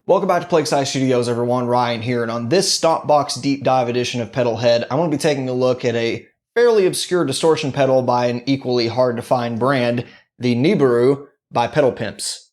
Welcome back to Plague Scythe Studios, everyone. Ryan here, and on this Stompbox Deep Dive edition of Pedalhead, I'm going to be taking a look at a fairly obscure distortion pedal by an equally hard-to-find brand, the Nibiru by Pedal Pimps.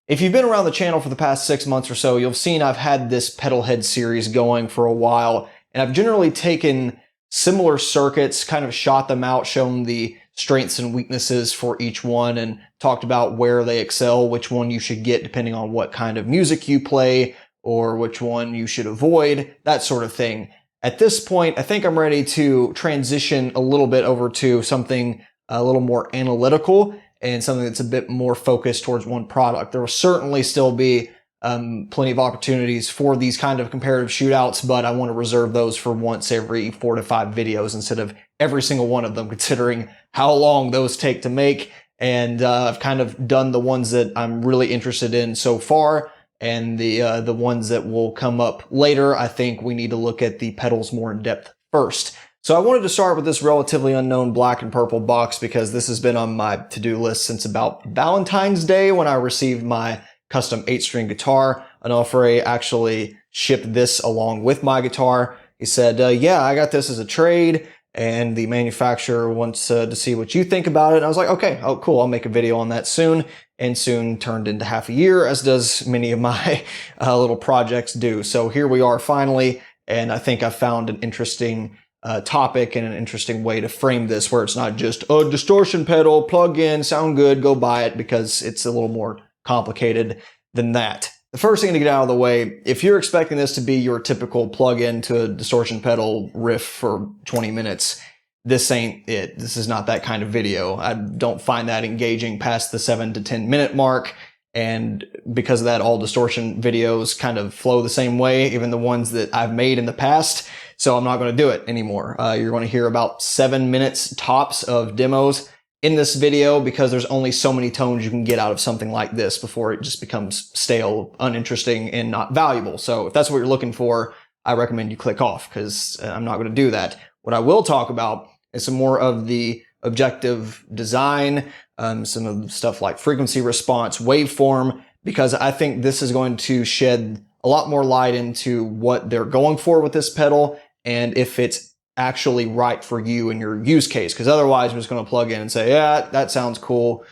If you've been around the channel for the past 6 months or so, you'll have seen I've had this Pedalhead series going for a while, and I've generally taken similar circuits, kind of shot them out, shown the strengths and weaknesses for each one, and talked about where they excel, which one you should get depending on what kind of music you play, or which one you should avoid, that sort of thing. At this point, I think I'm ready to transition a little bit over to something a little more analytical, and something that's a bit more focused towards one product. There will certainly still be plenty of opportunities for these kind of comparative shootouts, but I want to reserve those for once every 4 to 5 videos instead of every single one of them, considering how long those take to make. And I've kind of done the ones that I'm really interested in so far, and the ones that will come up later. I think we need to look at the pedals more in depth first. So I wanted to start with this relatively unknown black and purple box because this has been on my to-do list since about Valentine's Day when I received my custom 8-string guitar. Onofre actually shipped this along with my guitar. He said, yeah, I got this as a trade, and the manufacturer wants to see what you think about it. And I was like, okay, oh cool, I'll make a video on that soon. And soon turned into half a year, as does many of my little projects do. So here we are finally, and I think I found an interesting topic and an interesting way to frame this, where it's not just a distortion pedal, plug in, sound good, go buy it, because it's a little more complicated than that. The first thing to get out of the way, if you're expecting this to be your typical plug into a distortion pedal riff for 20 minutes, this ain't it. This is not that kind of video. I don't find that engaging past the 7 to 10 minute mark. And because of that, all distortion videos kind of flow the same way, even the ones that I've made in the past. So I'm not going to do it anymore. You're going to hear about 7 minutes tops of demos in this video, because there's only so many tones you can get out of something like this before it just becomes stale, uninteresting, and not valuable. So if that's what you're looking for, I recommend you click off, because I'm not going to do that. What I will talk about is some more of the objective design, some of the stuff like frequency response, waveform, because I think this is going to shed a lot more light into what they're going for with this pedal, and if it's actually right for you and your use case. Because otherwise I'm just going to plug in and say, yeah, that sounds cool,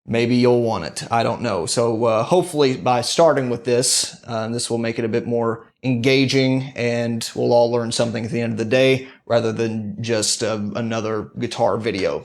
maybe you'll want it, I don't know. So hopefully by starting with this, this will make it a bit more engaging, and we'll all learn something at the end of the day, rather than just another guitar video.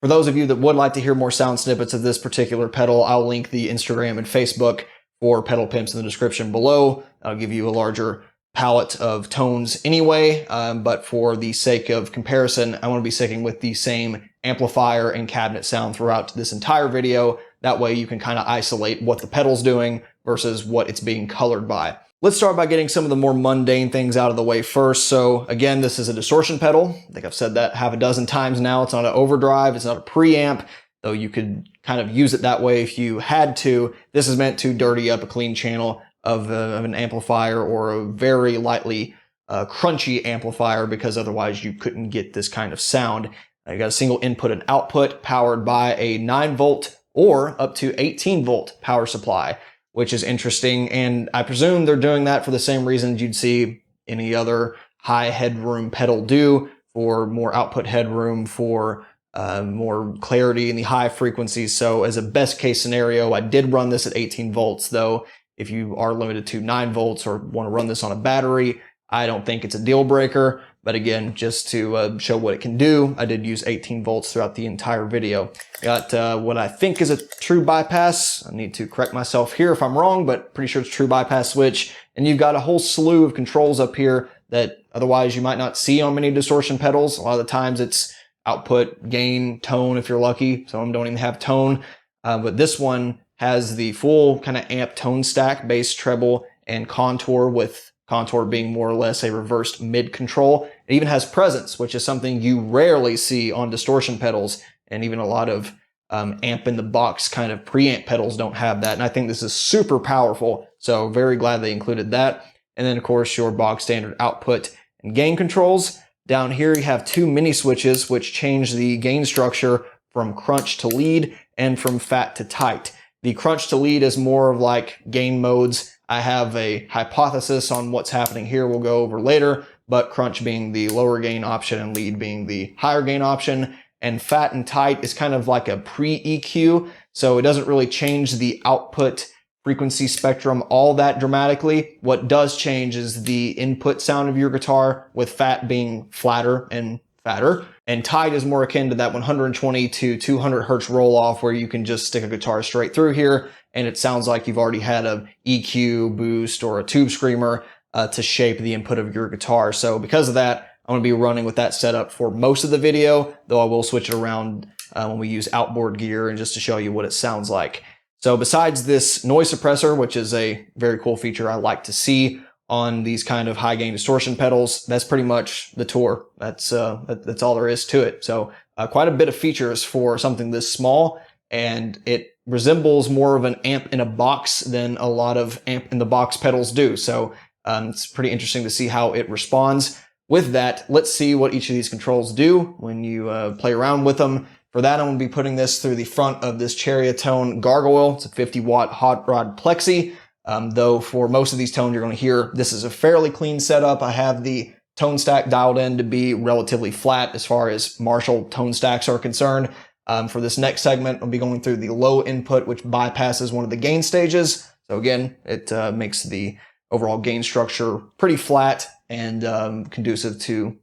For those of you that would like to hear more sound snippets of this particular pedal, I'll link the Instagram and Facebook for Pedal Pimps in the description below. I'll give you a larger palette of tones anyway, but for the sake of comparison, I want to be sticking with the same amplifier and cabinet sound throughout this entire video. That way you can kind of isolate what the pedal's doing versus what it's being colored by. Let's start by getting some of the more mundane things out of the way first. So again, this is a distortion pedal. I think I've said that half a dozen times now. It's not an overdrive, it's not a preamp, though you could kind of use it that way if you had to. This is meant to dirty up a clean channel of an amplifier or a very lightly crunchy amplifier, because otherwise you couldn't get this kind of sound. You got a single input and output powered by a 9-volt or up to 18-volt power supply, which is interesting. And I presume they're doing that for the same reasons you'd see any other high headroom pedal do, for more output headroom, for more clarity in the high frequencies. So as a best case scenario, I did run this at 18 volts, though if you are limited to 9 volts or want to run this on a battery, I don't think it's a deal breaker. But again, just to show what it can do, I did use 18 volts throughout the entire video. Got what I think is a true bypass. I need to correct myself here if I'm wrong, but pretty sure it's a true bypass switch. And you've got a whole slew of controls up here that otherwise you might not see on many distortion pedals. A lot of the times it's output, gain, tone if you're lucky. Some of them don't even have tone. But this one has the full kind of amp tone stack, bass, treble, and contour, with contour being more or less a reversed mid control. It even has presence, which is something you rarely see on distortion pedals, and even a lot of amp in the box kind of preamp pedals don't have that. And I think this is super powerful, so very glad they included that. And then of course your box standard output and gain controls. Down here you have 2 mini switches which change the gain structure from crunch to lead and from fat to tight. The crunch to lead is more of like gain modes. I have a hypothesis on what's happening here we'll go over later, but crunch being the lower gain option and lead being the higher gain option. And fat and tight is kind of like a pre-EQ, so it doesn't really change the output frequency spectrum all that dramatically. What does change is the input sound of your guitar, with fat being flatter and fatter. And tight is more akin to that 120 to 200 hertz roll off, where you can just stick a guitar straight through here and it sounds like you've already had a EQ, boost, or a tube screamer to shape the input of your guitar. So because of that, I'm going to be running with that setup for most of the video, though I will switch it around when we use outboard gear, and just to show you what it sounds like. So besides this noise suppressor, which is a very cool feature I like to see on these kind of high gain distortion pedals, that's pretty much the tour. That's all there is to it. So quite a bit of features for something this small, and it resembles more of an amp in a box than a lot of amp in the box pedals do. So it's pretty interesting to see how it responds. With that, let's see what each of these controls do when you play around with them. For that, I'm going to be putting this through the front of this Chariotone Gargoyle. It's a 50-watt hot rod plexi. Though for most of these tones you're going to hear, this is a fairly clean setup. I have the tone stack dialed in to be relatively flat as far as Marshall tone stacks are concerned. For this next segment, I'll be going through the low input, which bypasses one of the gain stages. So again, it makes the overall gain structure pretty flat and conducive to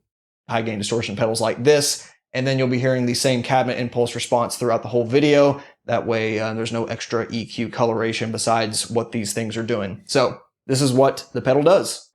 high gain distortion pedals like this. And then you'll be hearing the same cabinet impulse response throughout the whole video. That way there's no extra EQ coloration besides what these things are doing. So this is what the pedal does.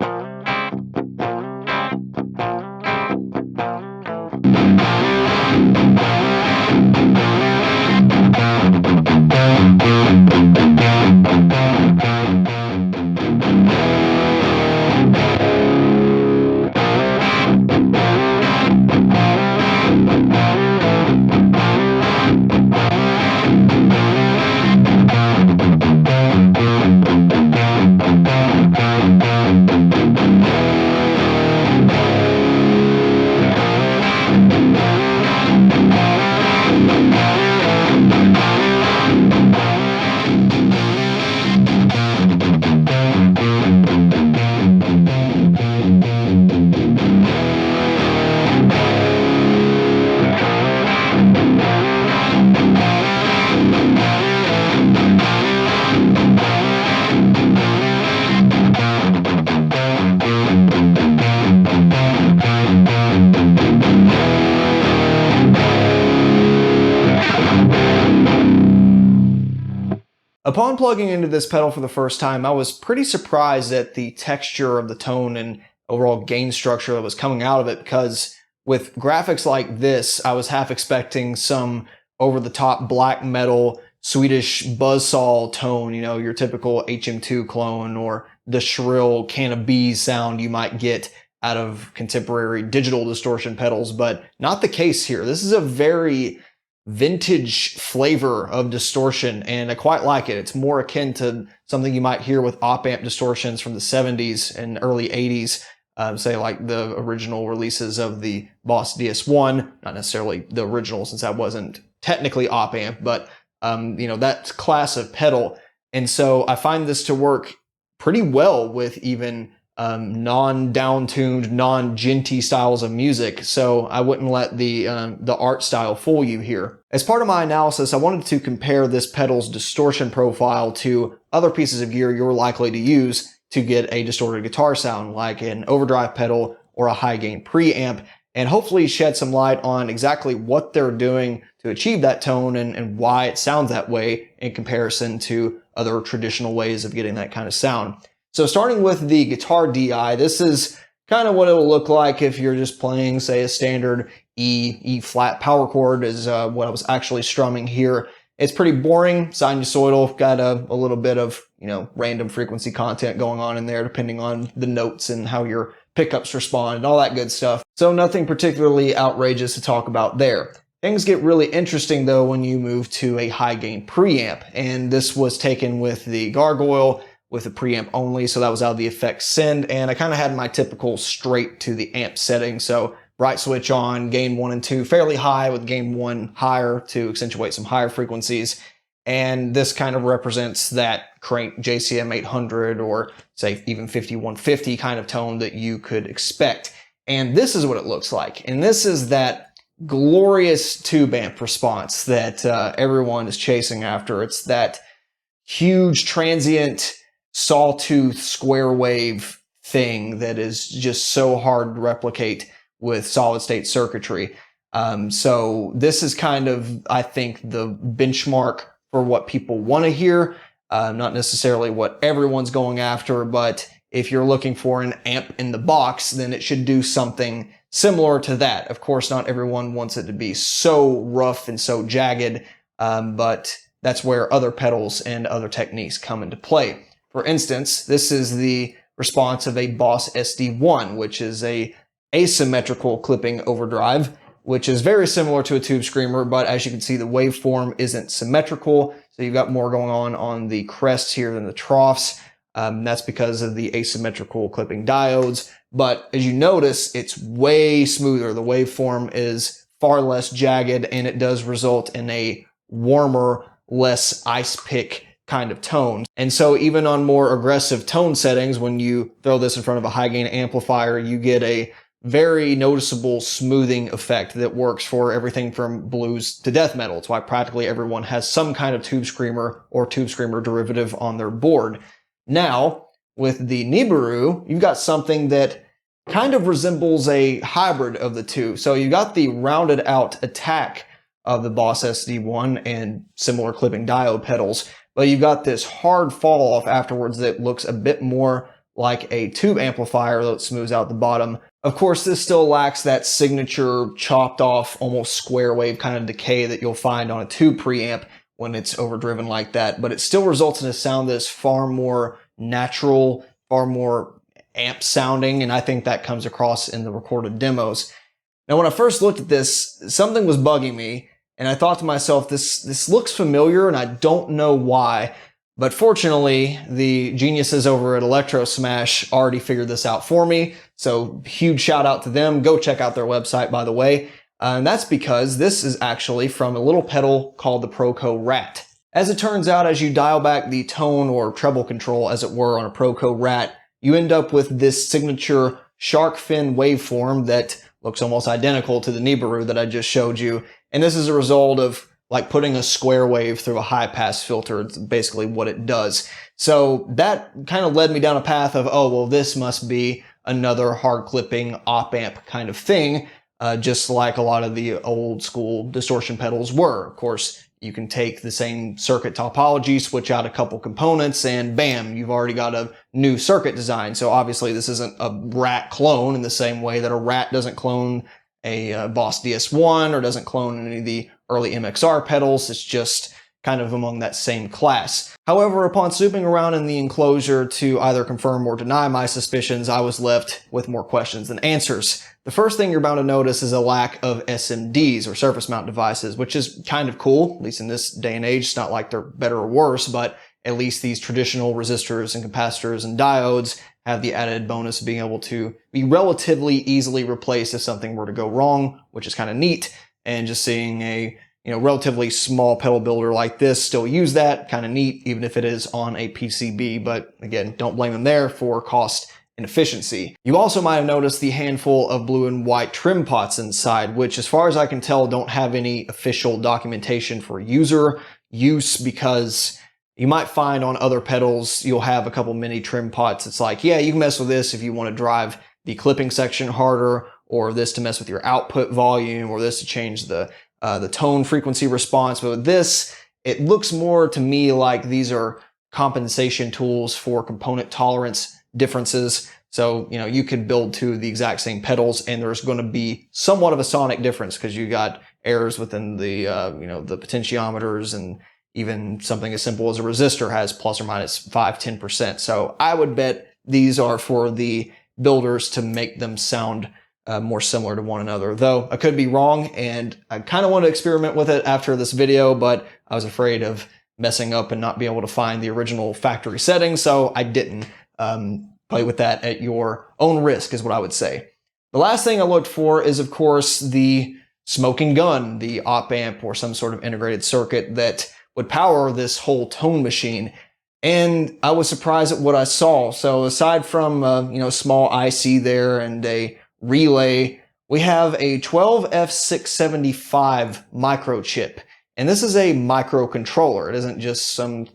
Upon plugging into this pedal for the first time, I was pretty surprised at the texture of the tone and overall gain structure that was coming out of it, because with graphics like this, I was half expecting some over-the-top black metal Swedish buzzsaw tone, you know, your typical HM2 clone, or the shrill Can of Bees sound you might get out of contemporary digital distortion pedals, but not the case here. This is a very vintage flavor of distortion, and I quite like it. It's more akin to something you might hear with op-amp distortions from the 70s and early 80s, say like the original releases of the Boss DS1, not necessarily the original since that wasn't technically op-amp, but you know, that class of pedal. And so I find this to work pretty well with even non-down-tuned, non-djenty styles of music, so I wouldn't let the art style fool you here. As part of my analysis, I wanted to compare this pedal's distortion profile to other pieces of gear you're likely to use to get a distorted guitar sound, like an overdrive pedal or a high-gain preamp, and hopefully shed some light on exactly what they're doing to achieve that tone and why it sounds that way in comparison to other traditional ways of getting that kind of sound. So starting with the guitar DI, this is kind of what it'll look like if you're just playing, say, a standard E flat power chord, is what I was actually strumming here. It's pretty boring, sinusoidal, got a little bit of, you know, random frequency content going on in there depending on the notes and how your pickups respond and all that good stuff. So nothing particularly outrageous to talk about there. Things get really interesting though when you move to a high gain preamp, and this was taken with the Gargoyle with the preamp only, so that was out of the effects send, and I kind of had my typical straight to the amp setting, so bright switch on, gain 1 and 2 fairly high, with gain 1 higher to accentuate some higher frequencies, and this kind of represents that crank JCM 800 or say even 5150 kind of tone that you could expect. And this is what it looks like, and this is that glorious tube amp response that everyone is chasing after. It's that huge transient sawtooth square wave thing that is just so hard to replicate with solid state circuitry. So this is kind of, I think, the benchmark for what people want to hear. Not necessarily what everyone's going after, but if you're looking for an amp in the box, then it should do something similar to that. Of course, not everyone wants it to be so rough and so jagged, but that's where other pedals and other techniques come into play. For instance, this is the response of a Boss SD1, which is a asymmetrical clipping overdrive, which is very similar to a tube screamer, but as you can see, the waveform isn't symmetrical, so you've got more going on the crests here than the troughs. That's because of the asymmetrical clipping diodes, but as you notice, it's way smoother. The waveform is far less jagged, and it does result in a warmer, less ice pick kind of tone. And so even on more aggressive tone settings, when you throw this in front of a high gain amplifier, you get a very noticeable smoothing effect that works for everything from blues to death metal. It's why practically everyone has some kind of tube screamer or tube screamer derivative on their board. Now, with the Nibiru, you've got something that kind of resembles a hybrid of the two. So you've got the rounded out attack of the Boss SD1 and similar clipping diode pedals, but you've got this hard fall off afterwards that looks a bit more like a tube amplifier that smooths out the bottom. Of course, this still lacks that signature chopped off, almost square wave kind of decay that you'll find on a tube preamp when it's overdriven like that, but it still results in a sound that's far more natural, far more amp sounding, and I think that comes across in the recorded demos. Now, when I first looked at this, something was bugging me, and I thought to myself, this looks familiar, and I don't know why. But fortunately, the geniuses over at Electro Smash already figured this out for me. So huge shout out to them. Go check out their website, by the way. And that's because this is actually from a little pedal called the Proco Rat. As it turns out, as you dial back the tone or treble control, as it were, on a Proco Rat, you end up with this signature shark fin waveform that looks almost identical to the Nibiru that I just showed you. And this is a result of like putting a square wave through a high pass filter. It's basically what it does. So that kind of led me down a path of, oh, well, this must be another hard clipping op amp kind of thing, just like a lot of the old school distortion pedals were. Of course, you can take the same circuit topology, switch out a couple components, and bam, you've already got a new circuit design. So obviously this isn't a rat clone in the same way that a rat doesn't clone a Boss DS1 or doesn't clone any of the early MXR pedals. It's just kind of among that same class. However, upon snooping around in the enclosure to either confirm or deny my suspicions, I was left with more questions than answers. The first thing you're bound to notice is a lack of SMDs, or surface mount devices, which is kind of cool, at least in this day and age. It's not like they're better or worse, but at least these traditional resistors and capacitors and diodes have the added bonus of being able to be relatively easily replaced if something were to go wrong, which is kind of neat. And just seeing a relatively small pedal builder like this still use that, kind of neat, even if it is on a PCB. But again, don't blame them there for cost and efficiency. You also might have noticed the handful of blue and white trim pots inside, which as far as I can tell don't have any official documentation for user use, because you might find on other pedals you'll have a couple mini trim pots. It's like, yeah, you can mess with this if you want to drive the clipping section harder, or this to mess with your output volume, or this to change the tone frequency response. But with this, it looks more to me like these are compensation tools for component tolerance differences. So, you could build two of the exact same pedals and there's going to be somewhat of a sonic difference because you got errors within the, the potentiometers, and even something as simple as a resistor has plus or minus 5-10%. So I would bet these are for the builders to make them sound more similar to one another, though I could be wrong, and I kind of want to experiment with it after this video, but I was afraid of messing up and not being able to find the original factory settings, so I didn't. Play with that at your own risk is what I would say. The last thing I looked for is, of course, the smoking gun, the op amp or some sort of integrated circuit that would power this whole tone machine. And I was surprised at what I saw. So aside from small IC there and a relay, we have a 12F675 microchip. And this is a microcontroller. It isn't just some,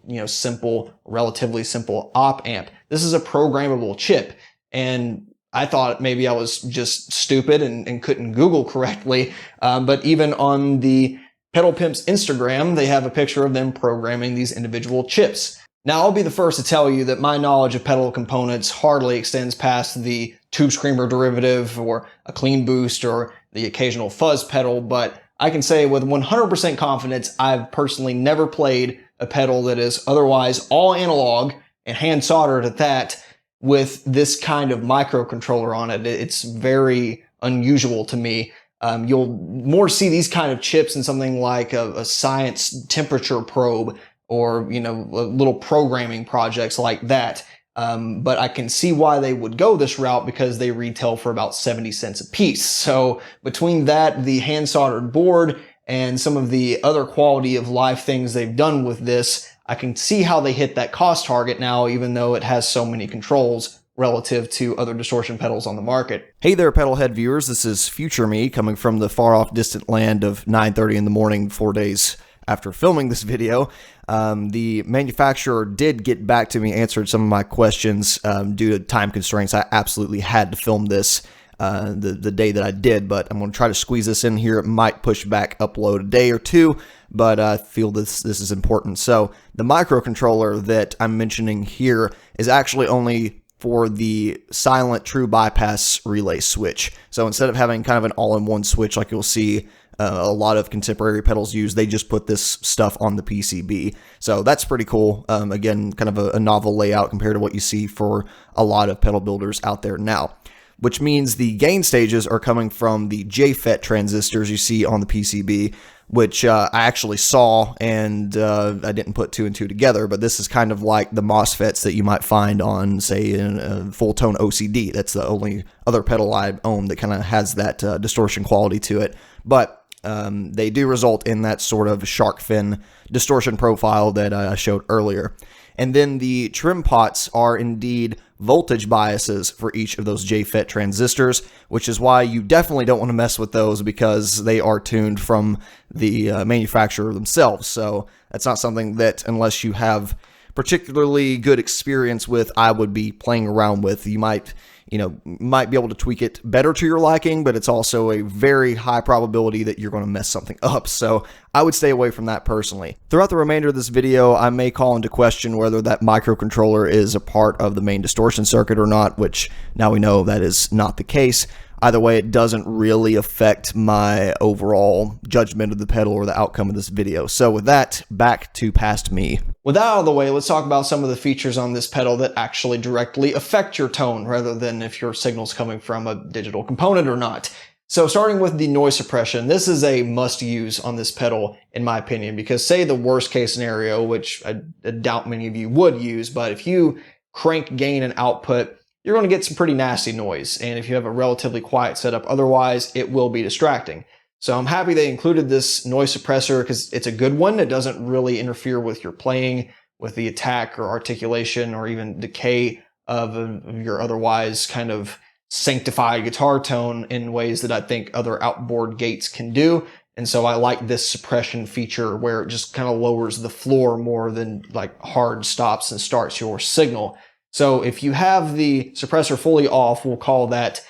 relatively simple op amp. This is a programmable chip. And I thought maybe I was just stupid and couldn't Google correctly. But even on the Pedal Pimps Instagram, they have a picture of them programming these individual chips. Now, I'll be the first to tell you that my knowledge of pedal components hardly extends past the Tube Screamer derivative or a clean boost or the occasional fuzz pedal, but I can say with 100% confidence, I've personally never played a pedal that is otherwise all analog and hand soldered at that with this kind of microcontroller on it. It's very unusual to me. You'll more see these kind of chips in something like a science temperature probe or, little programming projects like that. But I can see why they would go this route because they retail for about 70 cents a piece. So between that, the hand soldered board, and some of the other quality of life things they've done with this, I can see how they hit that cost target now, even though it has so many controls relative to other distortion pedals on the market. Hey there, Pedalhead viewers. This is future me coming from the far off distant land of 9:30 in the morning, 4 days after filming this video. The manufacturer did get back to me, answered some of my questions due to time constraints. I absolutely had to film this the day that I did, but I'm going to try to squeeze this in here. It might push back upload a day or two, but I feel this is important. So the microcontroller that I'm mentioning here is actually only for the silent true bypass relay switch. So instead of having kind of an all-in-one switch like you'll see a lot of contemporary pedals use, they just put this stuff on the PCB. So that's pretty cool. Again, kind of a novel layout compared to what you see for a lot of pedal builders out there now. Which means the gain stages are coming from the JFET transistors you see on the PCB, which I actually saw, and I didn't put two and two together, but this is kind of like the MOSFETs that you might find on, say, a full tone OCD. That's the only other pedal I own that kind of has that distortion quality to it. But they do result in that sort of shark fin distortion profile that I showed earlier. And then the trim pots are indeed voltage biases for each of those JFET transistors, which is why you definitely don't want to mess with those because they are tuned from the manufacturer themselves. So that's not something that, unless you have particularly good experience with, I would be playing around with. You might be able to tweak it better to your liking, but it's also a very high probability that you're going to mess something up. So I would stay away from that personally. Throughout the remainder of this video, I may call into question whether that microcontroller is a part of the main distortion circuit or not, which now we know that is not the case. Either way, it doesn't really affect my overall judgment of the pedal or the outcome of this video. So with that, back to past me. With that out of the way, let's talk about some of the features on this pedal that actually directly affect your tone, rather than if your signal's coming from a digital component or not. So starting with the noise suppression, this is a must-use on this pedal, in my opinion, because say the worst case scenario, which I doubt many of you would use, but if you crank gain and output, you're going to get some pretty nasty noise. And if you have a relatively quiet setup otherwise, it will be distracting. So I'm happy they included this noise suppressor because it's a good one. It doesn't really interfere with your playing, with the attack or articulation or even decay of your otherwise kind of sanctified guitar tone in ways that I think other outboard gates can do. And so I like this suppression feature where it just kind of lowers the floor more than like hard stops and starts your signal. So if you have the suppressor fully off, we'll call that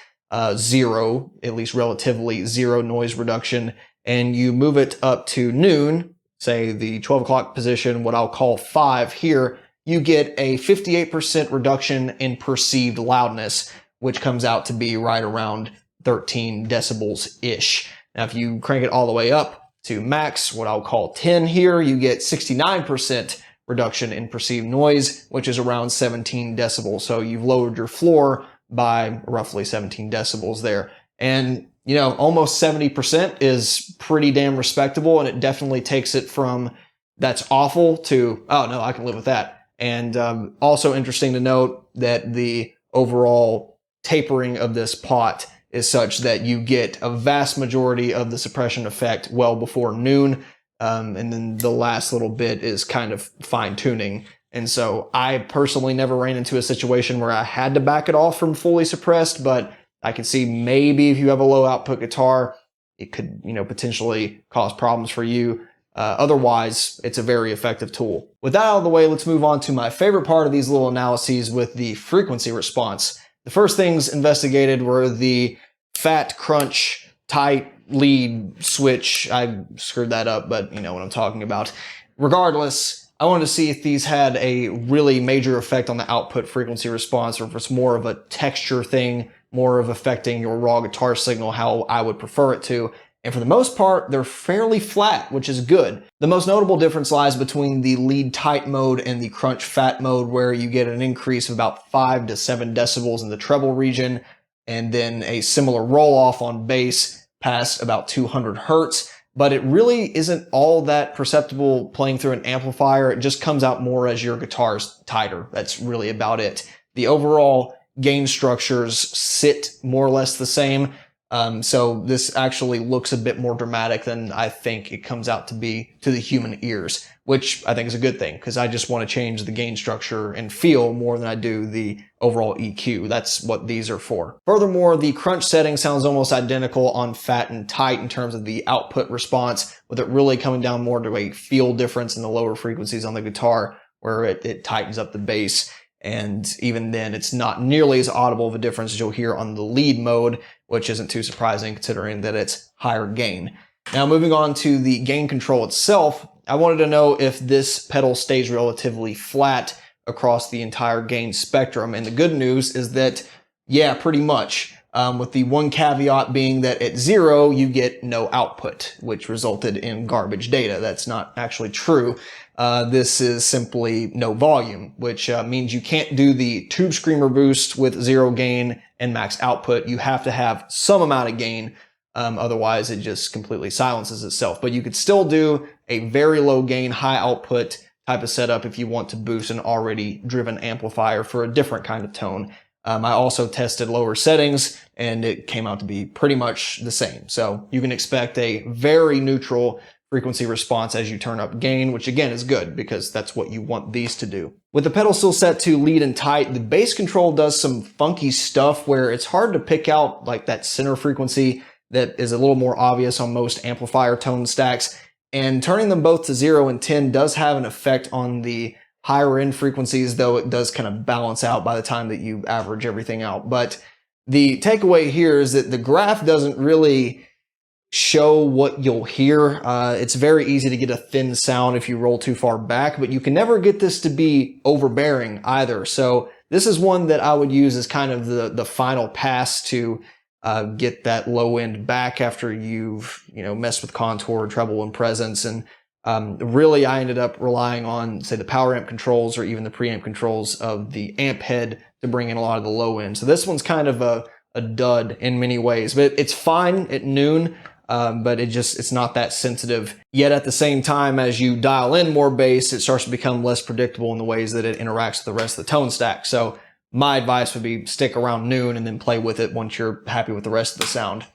zero, at least relatively zero noise reduction, and you move it up to noon, say the 12 o'clock position, what I'll call 5 here, you get a 58% reduction in perceived loudness, which comes out to be right around 13 decibels-ish. Now, if you crank it all the way up to max, what I'll call 10 here, you get 69% reduction in perceived noise, which is around 17 decibels. So you've lowered your floor by roughly 17 decibels there. And, almost 70% is pretty damn respectable, and it definitely takes it from that's awful to, oh no, I can live with that. And also interesting to note that the overall tapering of this pot is such that you get a vast majority of the suppression effect well before noon. And then the last little bit is kind of fine tuning. And so I personally never ran into a situation where I had to back it off from fully suppressed, but I can see maybe if you have a low output guitar, it could, potentially cause problems for you. Otherwise, it's a very effective tool. With that out of the way, let's move on to my favorite part of these little analyses with the frequency response. The first things investigated were the fat, crunch, tight, lead switch. I screwed that up, but you know what I'm talking about. Regardless, I wanted to see if these had a really major effect on the output frequency response, or if it's more of a texture thing, more of affecting your raw guitar signal how I would prefer it to. And for the most part, they're fairly flat, which is good. The most notable difference lies between the lead tight mode and the crunch fat mode, where you get an increase of about 5 to 7 decibels in the treble region, and then a similar roll off on bass past about 200 hertz, but it really isn't all that perceptible playing through an amplifier. It just comes out more as your guitar's tighter. That's really about it. The overall gain structures sit more or less the same. So this actually looks a bit more dramatic than I think it comes out to be to the human ears, which I think is a good thing, because I just want to change the gain structure and feel more than I do the overall EQ. That's what these are for. Furthermore, the crunch setting sounds almost identical on fat and tight in terms of the output response, with it really coming down more to a feel difference in the lower frequencies on the guitar, where it tightens up the bass. And even then, it's not nearly as audible of a difference as you'll hear on the lead mode, which isn't too surprising considering that it's higher gain. Now, moving on to the gain control itself, I wanted to know if this pedal stays relatively flat across the entire gain spectrum. And the good news is that, yeah, pretty much. With the one caveat being that at 0, you get no output, which resulted in garbage data. That's not actually true. This is simply no volume, which means you can't do the tube screamer boost with 0 gain and max output. You have to have some amount of gain. Otherwise, it just completely silences itself. But you could still do a very low gain, high output type of setup if you want to boost an already driven amplifier for a different kind of tone. I also tested lower settings, and it came out to be pretty much the same. So you can expect a very neutral frequency response as you turn up gain, which again is good because that's what you want these to do. With the pedal still set to lead and tight, the bass control does some funky stuff where it's hard to pick out like that center frequency that is a little more obvious on most amplifier tone stacks. And turning them both to 0 and 10 does have an effect on the higher end frequencies, though it does kind of balance out by the time that you average everything out. But the takeaway here is that the graph doesn't really show what you'll hear. It's very easy to get a thin sound if you roll too far back, but you can never get this to be overbearing either. So this is one that I would use as kind of the final pass to get that low end back after you've, messed with contour, treble, and presence. And really, I ended up relying on, say, the power amp controls or even the preamp controls of the amp head to bring in a lot of the low end. So this one's kind of a dud in many ways, but it's fine at noon. But it's not that sensitive. Yet at the same time, as you dial in more bass, it starts to become less predictable in the ways that it interacts with the rest of the tone stack. So my advice would be stick around noon and then play with it once you're happy with the rest of the sound.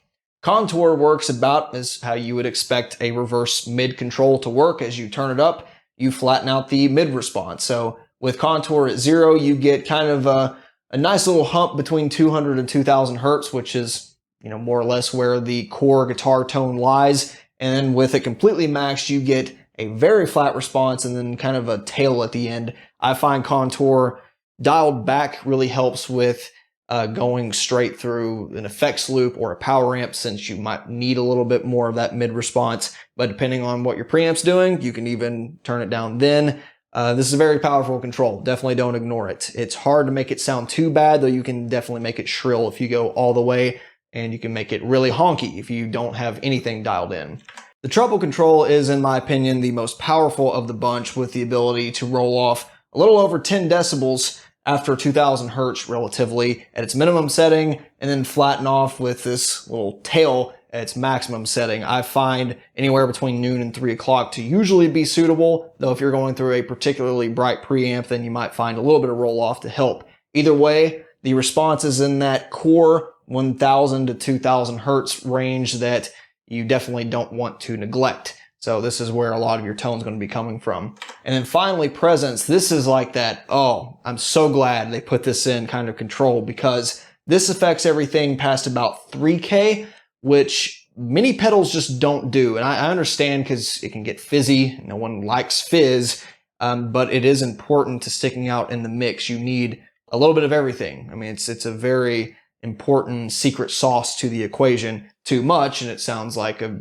Contour works about as how you would expect a reverse mid control to work. As you turn it up, you flatten out the mid response. So with contour at 0, you get kind of a nice little hump between 200 and 2000 hertz, which is more or less where the core guitar tone lies. And then with it completely maxed, you get a very flat response and then kind of a tail at the end. I find contour dialed back really helps with going straight through an effects loop or a power amp, since you might need a little bit more of that mid response. But depending on what your preamp's doing, you can even turn it down then. This is a very powerful control. Definitely don't ignore it. It's hard to make it sound too bad, though you can definitely make it shrill if you go all the way. And you can make it really honky if you don't have anything dialed in. The treble control is, in my opinion, the most powerful of the bunch, with the ability to roll off a little over 10 decibels after 2000 hertz relatively at its minimum setting, and then flatten off with this little tail at its maximum setting. I find anywhere between noon and 3 o'clock to usually be suitable, though if you're going through a particularly bright preamp, then you might find a little bit of roll off to help. Either way, the response is in that core 1000 to 2000 hertz range that you definitely don't want to neglect. So this is where a lot of your tone's going to be coming from. And then finally, presence. This is like that, oh, I'm so glad they put this in kind of control, because this affects everything past about 3K, which many pedals just don't do. And I understand, because it can get fizzy. No one likes fizz, but it is important to sticking out in the mix. You need a little bit of everything. I mean, it's a very important secret sauce to the equation. Too much and it sounds like a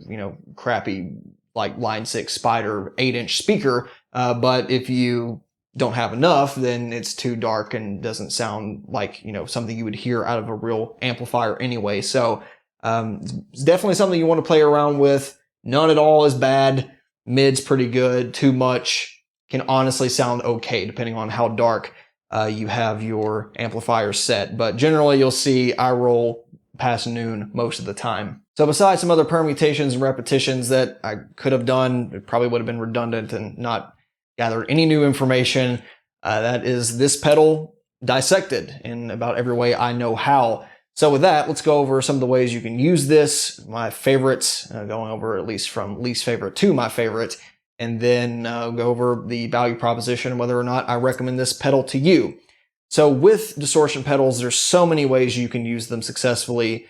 crappy like line 6 Spider 8-inch speaker, but if you don't have enough, then it's too dark and doesn't sound like something you would hear out of a real amplifier anyway. So it's definitely something you want to play around with. None at all is bad. Mid's pretty good. Too much can honestly sound okay depending on how dark you have your amplifier set. But generally you'll see I roll past noon most of the time. So besides some other permutations and repetitions that I could have done, it probably would have been redundant and not gathered any new information. That is this pedal dissected in about every way I know how. So with that, let's go over some of the ways you can use this, my favorites, going over at least from least favorite to my favorite, and then go over the value proposition and whether or not I recommend this pedal to you. So with distortion pedals, there's so many ways you can use them successfully,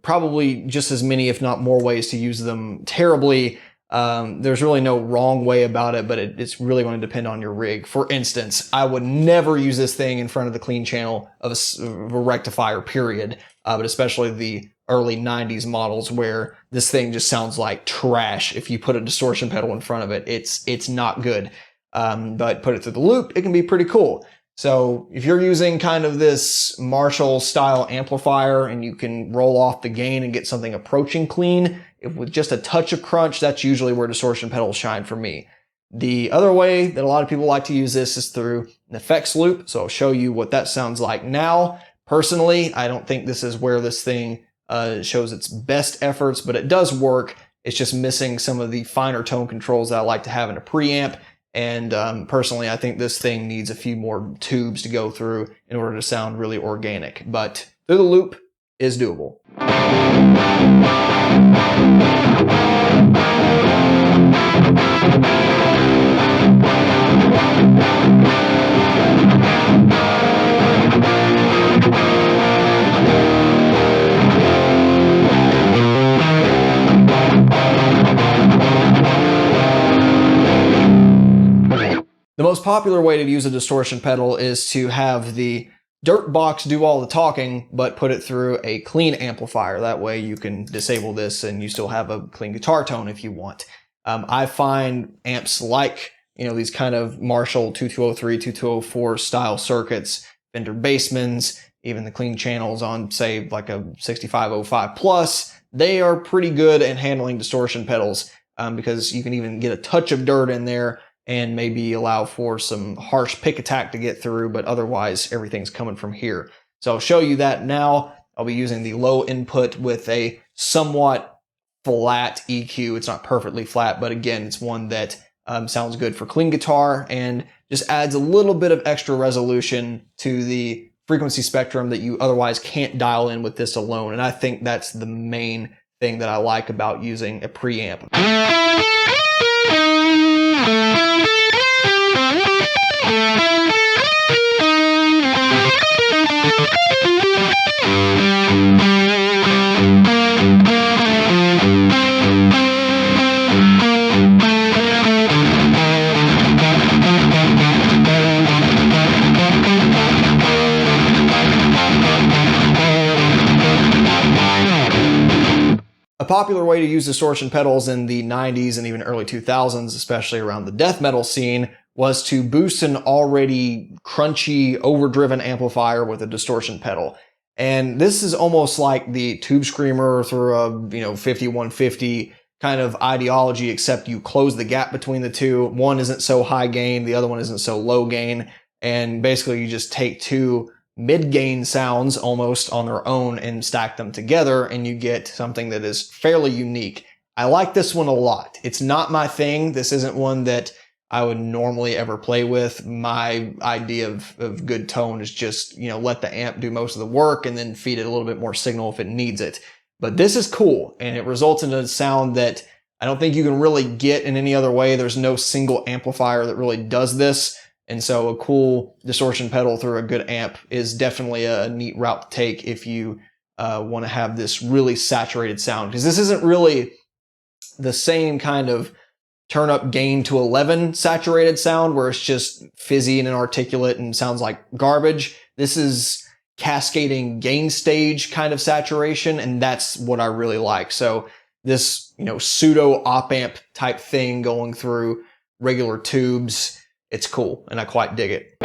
probably just as many, if not more ways to use them terribly. There's really no wrong way about it, but it's really going to depend on your rig. For instance, I would never use this thing in front of the clean channel of a rectifier, period, but especially the early 90s models where this thing just sounds like trash. If you put a distortion pedal in front of it, it's not good. But put it through the loop, it can be pretty cool. So if you're using kind of this Marshall style amplifier and you can roll off the gain and get something approaching clean, with just a touch of crunch, that's usually where distortion pedals shine for me. The other way that a lot of people like to use this is through an effects loop. So I'll show you what that sounds like now. Personally, I don't think this is where this thing shows its best efforts, but it does work. It's just missing some of the finer tone controls that I like to have in a preamp. And personally, I think this thing needs a few more tubes to go through in order to sound really organic. But through the loop is doable. The most most popular way to use a distortion pedal is to have the dirt box do all the talking, but put it through a clean amplifier. That way you can disable this and you still have a clean guitar tone if you want. I find amps like, these kind of Marshall 2203, 2204 style circuits, Fender Bassmans, even the clean channels on, say, like a 6505 Plus, they are pretty good at handling distortion pedals because you can even get a touch of dirt in there and maybe allow for some harsh pick attack to get through, but otherwise everything's coming from here. So I'll show you that now. I'll be using the low input with a somewhat flat EQ. It's not perfectly flat, but again, it's one that sounds good for clean guitar and just adds a little bit of extra resolution to the frequency spectrum that you otherwise can't dial in with this alone. And I think that's the main thing that I like about using a preamp. A popular way to use distortion pedals in the 90s and even early 2000s, especially around the death metal scene, was to boost an already crunchy, overdriven amplifier with a distortion pedal. And this is almost like the Tube Screamer through a 5150 kind of ideology, except you close the gap between the two. One isn't so high gain, the other one isn't so low gain, and basically you just take two mid-gain sounds almost on their own and stack them together, and you get something that is fairly unique. I like this one a lot. It's not my thing. This isn't one that I would normally ever play with. My idea of good tone is just, let the amp do most of the work and then feed it a little bit more signal if it needs it. But this is cool, and it results in a sound that I don't think you can really get in any other way. There's no single amplifier that really does this. And so a cool distortion pedal through a good amp is definitely a neat route to take if you want to have this really saturated sound. Because this isn't really the same kind of turn up gain to 11 saturated sound where it's just fizzy and inarticulate and sounds like garbage. This is cascading gain stage kind of saturation, and that's what I really like. So this, pseudo op amp type thing going through regular tubes, it's cool, and I quite dig it.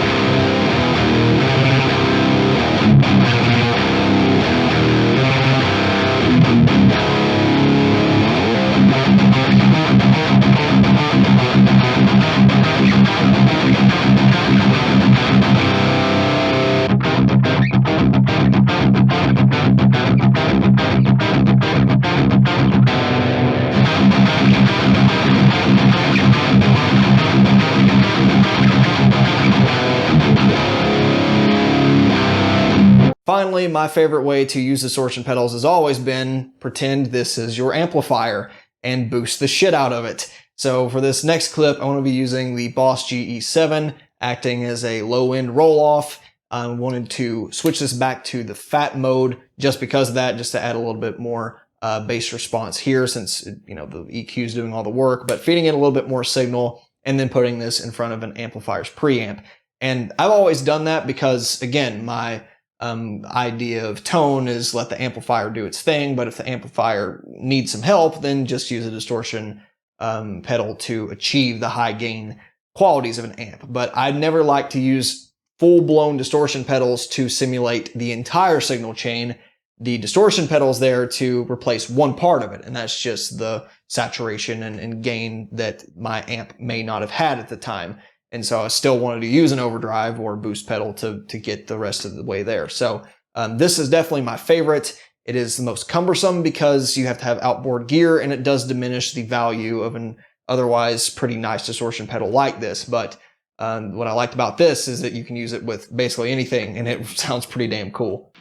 Finally, my favorite way to use distortion pedals has always been pretend this is your amplifier and boost the shit out of it. So for this next clip, I want to be using the Boss GE7 acting as a low-end roll-off. I wanted to switch this back to the fat mode just because of that, just to add a little bit more bass response here since, the EQ is doing all the work, but feeding it a little bit more signal and then putting this in front of an amplifier's preamp. And I've always done that because, again, my idea of tone is let the amplifier do its thing, but if the amplifier needs some help, then just use a distortion pedal to achieve the high gain qualities of an amp. But I'd never like to use full-blown distortion pedals to simulate the entire signal chain. The distortion pedal's there to replace one part of it, and that's just the saturation and gain that my amp may not have had at the time. And so I still wanted to use an overdrive or boost pedal to get the rest of the way there. So this is definitely my favorite. It is the most cumbersome because you have to have outboard gear, and it does diminish the value of an otherwise pretty nice distortion pedal like this. But what I liked about this is that you can use it with basically anything, and it sounds pretty damn cool.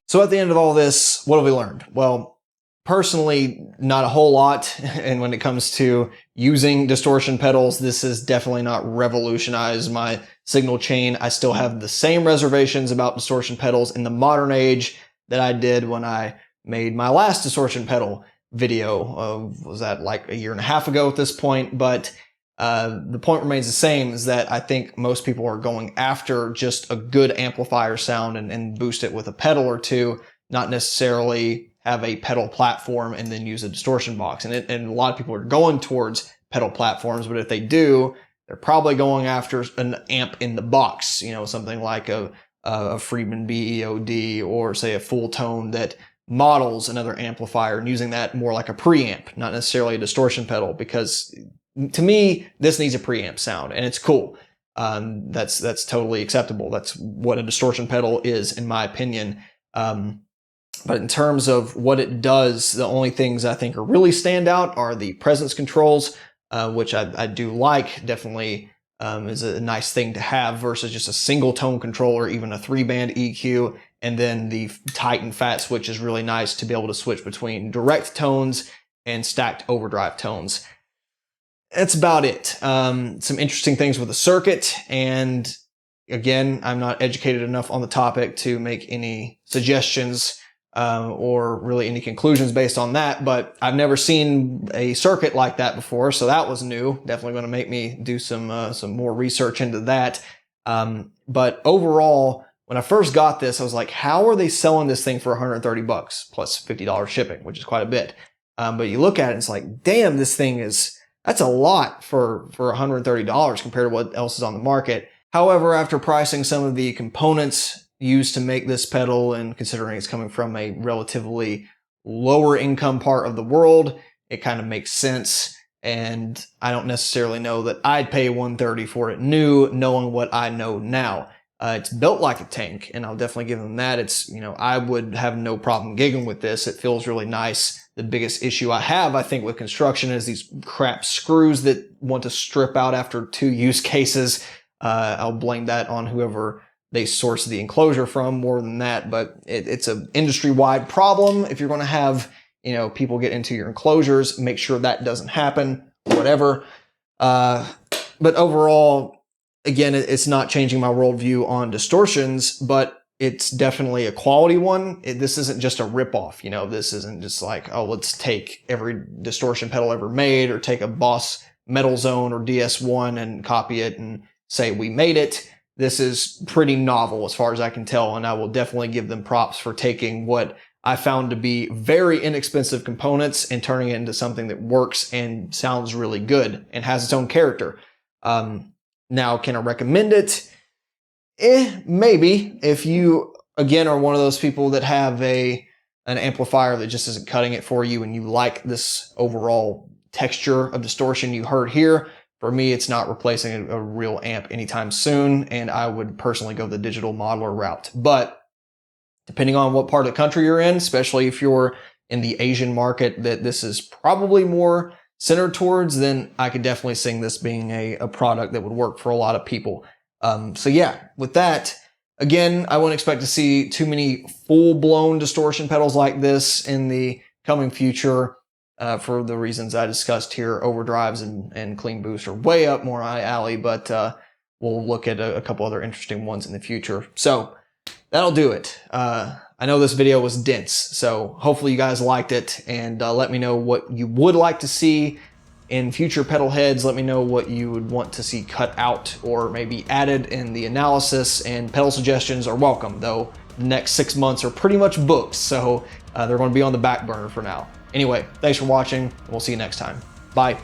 So at the end of all this, what have we learned? Well, personally, not a whole lot. And when it comes to using distortion pedals, this has definitely not revolutionized my signal chain. I still have the same reservations about distortion pedals in the modern age that I did when I made my last distortion pedal video. Was that like a year and a half ago at this point? But the point remains the same, is that I think most people are going after just a good amplifier sound and boost it with a pedal or two, not necessarily have a pedal platform and then use a distortion box. And a lot of people are going towards pedal platforms, but if they do, they're probably going after an amp in the box, you know, something like a Friedman BEOD, or say a full tone that models another amplifier, and using that more like a preamp, not necessarily a distortion pedal, because to me, this needs a preamp sound, and it's cool. That's totally acceptable. That's what a distortion pedal is, in my opinion. But in terms of what it does, the only things I think are really stand out are the presence controls, which I do like. Definitely is a nice thing to have versus just a single tone controller, even a 3-band EQ. And then the tight and fat switch is really nice to be able to switch between direct tones and stacked overdrive tones. That's about it. Some interesting things with the circuit, and again, I'm not educated enough on the topic to make any suggestions or really any conclusions based on that, but I've never seen a circuit like that before, so that was new. Definitely going to make me do some more research into that. But overall, when I first got this, I was like, how are they selling this thing for $130 plus $50 shipping, which is quite a bit. But you look at it, and it's like, damn, this thing that's a lot for $130 compared to what else is on the market. However, after pricing some of the components used to make this pedal, and considering it's coming from a relatively lower income part of the world, it kind of makes sense. And I don't necessarily know that I'd pay $130 for it new, knowing what I know now. It's built like a tank, and I'll definitely give them that. It's, you know, I would have no problem gigging with this. It feels really nice. The biggest issue I have, I think, with construction is these crap screws that want to strip out after 2 use cases. I'll blame that on whoever they source the enclosure from more than that, but it's an industry-wide problem. If you're going to have, you know, people get into your enclosures, make sure that doesn't happen, whatever. But overall, again, it's not changing my worldview on distortions, but it's definitely a quality one. This isn't just a ripoff, you know. This isn't just like, oh, let's take every distortion pedal ever made, or take a Boss Metal Zone or DS1 and copy it and say we made it. This is pretty novel as far as I can tell, and I will definitely give them props for taking what I found to be very inexpensive components and turning it into something that works and sounds really good and has its own character. Now, can I recommend it? Maybe. If you, again, are one of those people that have an amplifier that just isn't cutting it for you, and you like this overall texture of distortion you heard here. For me, it's not replacing a real amp anytime soon, and I would personally go the digital modeler route. But depending on what part of the country you're in, especially if you're in the Asian market that this is probably more centered towards, then I could definitely see this being a product that would work for a lot of people. So yeah, with that, again, I wouldn't expect to see too many full-blown distortion pedals like this in the coming future. For the reasons I discussed here, overdrives and clean boost are way up more my alley, but we'll look at a couple other interesting ones in the future. So that'll do it. I know this video was dense, so hopefully you guys liked it, and let me know what you would like to see in future pedal heads. Let me know what you would want to see cut out or maybe added in the analysis, and pedal suggestions are welcome, though the next 6 months are pretty much booked, so they're going to be on the back burner for now. Anyway, thanks for watching, and we'll see you next time. Bye.